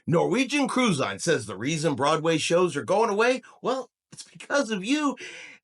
Norwegian Cruise Line says the reason Broadway shows are going away, well, it's because of you.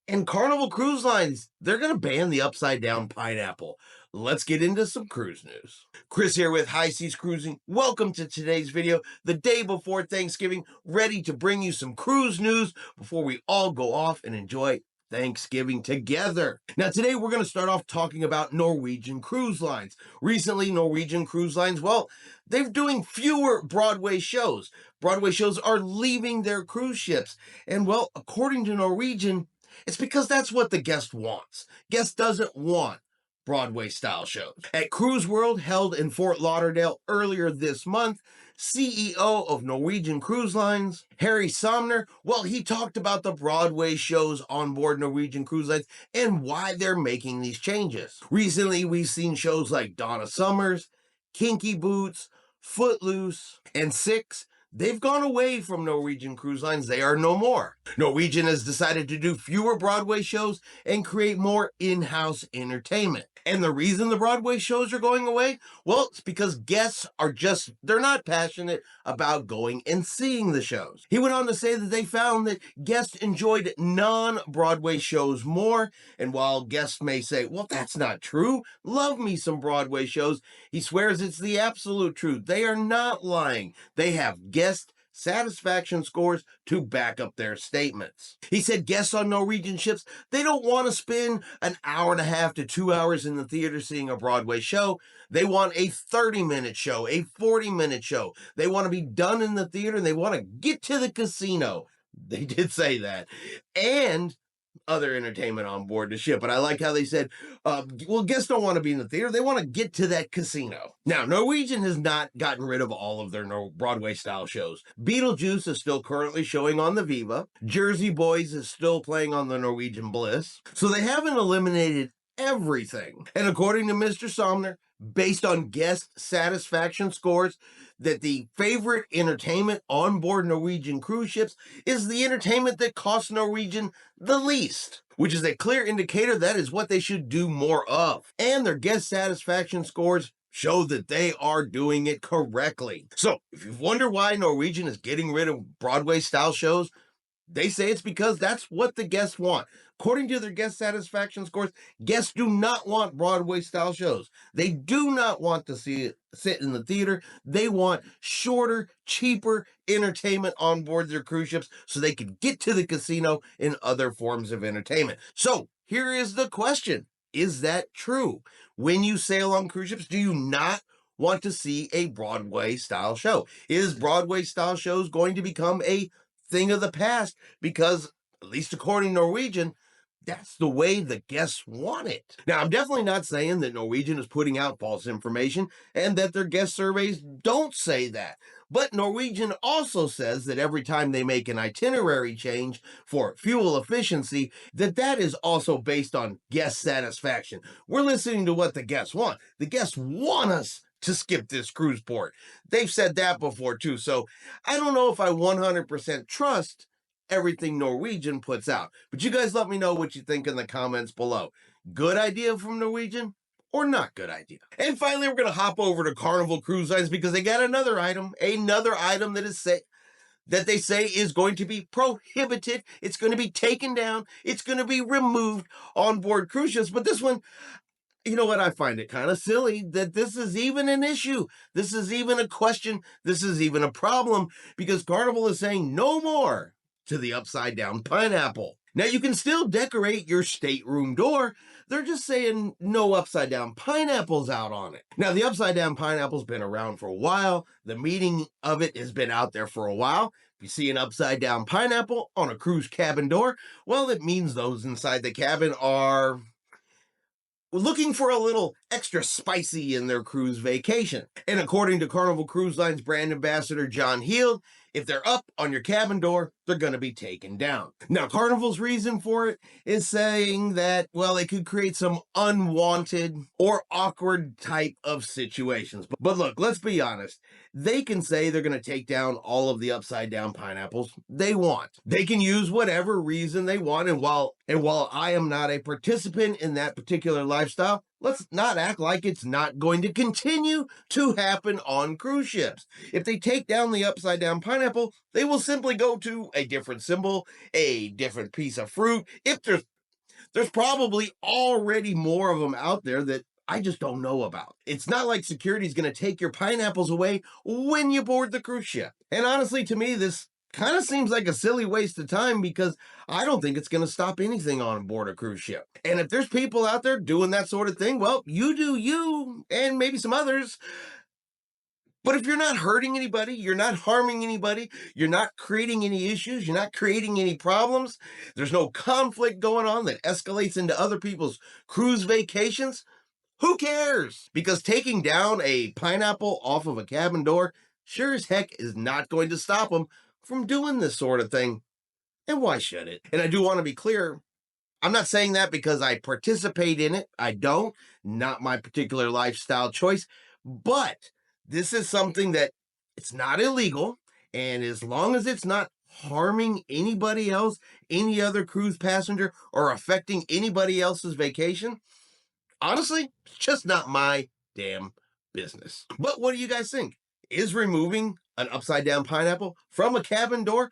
And Carnival Cruise Lines, they're going to ban the upside down pineapple. Let's get into some cruise news. Chris here with High Seas Cruising. Welcome to today's video, the day before Thanksgiving, ready to bring you some cruise news before we all go off and enjoy Thanksgiving together. Now, today we're going to start off talking about Norwegian Cruise Lines. Recently, Norwegian Cruise Lines, well, they're doing fewer Broadway shows. Broadway shows are leaving their cruise ships. And, well, according to Norwegian, it's because that's what the guest wants. Guest doesn't want Broadway-style shows. At Cruise World, held in Fort Lauderdale earlier this month, CEO of Norwegian Cruise Lines, Harry Somner, well, he talked about the Broadway shows on board Norwegian Cruise Lines and why they're making these changes. Recently, we've seen shows like Donna Summers, Kinky Boots, Footloose, and Six. They've gone away from Norwegian Cruise Lines. They are no more. Norwegian has decided to do fewer Broadway shows and create more in-house entertainment. And the reason the Broadway shows are going away? Well, it's because guests are they're not passionate about going and seeing the shows. He went on to say that they found that guests enjoyed non-Broadway shows more. And while guests may say, well, that's not true, love me some Broadway shows, he swears it's the absolute truth. They are not lying. They have guest satisfaction scores to back up their statements. He said guests on Norwegian ships, they don't want to spend an hour and a half to 2 hours in the theater seeing a Broadway show. They want a 30-minute show, a 40-minute show. They want to be done in the theater and they want to get to the casino. They did say that. And other entertainment on board the ship. But I like how they said, well, guests don't want to be in the theater. They want to get to that casino. Now, Norwegian has not gotten rid of all of their Broadway-style shows. Beetlejuice is still currently showing on the Viva. Jersey Boys is still playing on the Norwegian Bliss. So they haven't eliminated everything. And according to Mr. Somner, based on guest satisfaction scores, that the favorite entertainment on board Norwegian cruise ships is the entertainment that costs Norwegian the least, which is a clear indicator that is what they should do more of. And their guest satisfaction scores show that they are doing it correctly. So if you wonder why Norwegian is getting rid of Broadway-style shows, they say it's because that's what the guests want. According to their guest satisfaction scores, guests do not want Broadway-style shows. They do not want to sit in the theater. They want shorter, cheaper entertainment on board their cruise ships so they can get to the casino and other forms of entertainment. So here is the question. Is that true? When you sail on cruise ships, do you not want to see a Broadway-style show? Is Broadway-style shows going to become a thing of the past because, at least according to Norwegian, that's the way the guests want it? Now, I'm definitely not saying that Norwegian is putting out false information and that their guest surveys don't say that. But Norwegian also says that every time they make an itinerary change for fuel efficiency, that is also based on guest satisfaction. We're listening to what the guests want. The guests want us to skip this cruise port. They've said that before too, so I don't know if I 100% trust everything Norwegian puts out. But you guys let me know what you think in the comments below. Good idea from Norwegian or not good idea? And finally, we're going to hop over to Carnival Cruise Lines because they got another item that they say is going to be prohibited. It's going to be taken down. It's going to be removed on board cruise ships. But this one, you know what? I find it kind of silly that this is even an issue. This is even a question. This is even a problem because Carnival is saying no more to the upside down pineapple. Now, you can still decorate your stateroom door. They're just saying no upside down pineapples out on it. Now, the upside down pineapple's been around for a while. The meaning of it has been out there for a while. If you see an upside down pineapple on a cruise cabin door, well, it means those inside the cabin are looking for a little extra spicy in their cruise vacation. And according to Carnival Cruise Line's brand ambassador, John Heald, if they're up on your cabin door, they're going to be taken down. Now, Carnival's reason for it is saying that, well, it could create some unwanted or awkward type of situations. But look, let's be honest. They can say they're going to take down all of the upside down pineapples they want. They can use whatever reason they want. And while I am not a participant in that particular lifestyle, let's not act like it's not going to continue to happen on cruise ships. If they take down the upside down pineapple, they will simply go to a different symbol, a different piece of fruit. If there's probably already more of them out there that I just don't know about. It's not like security is going to take your pineapples away when you board the cruise ship. And honestly, to me, this kind of seems like a silly waste of time because I don't think it's going to stop anything on board a cruise ship. And if there's people out there doing that sort of thing, well, you do you and maybe some others. But if you're not hurting anybody, you're not harming anybody, you're not creating any issues, you're not creating any problems, there's no conflict going on that escalates into other people's cruise vacations, who cares? Because taking down a pineapple off of a cabin door sure as heck is not going to stop them from doing this sort of thing. And why should it? And I do want to be clear, I'm not saying that because I participate in it. I don't. Not my particular lifestyle choice. But this is something that it's not illegal. And as long as it's not harming anybody else, any other cruise passenger, or affecting anybody else's vacation, honestly, it's just not my damn business. But what do you guys think? Is removing an upside down pineapple from a cabin door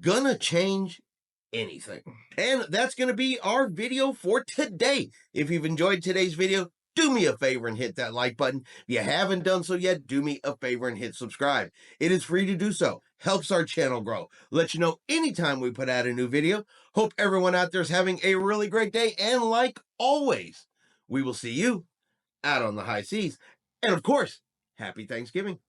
gonna change anything? And that's going to be our video for today. If you've enjoyed today's video, do me a favor and hit that like button. If you haven't done so yet, do me a favor and hit subscribe. It is free to do so. Helps our channel grow. Let you know anytime we put out a new video. Hope everyone out there is having a really great day. And like always, we will see you out on the high seas. And of course, happy Thanksgiving.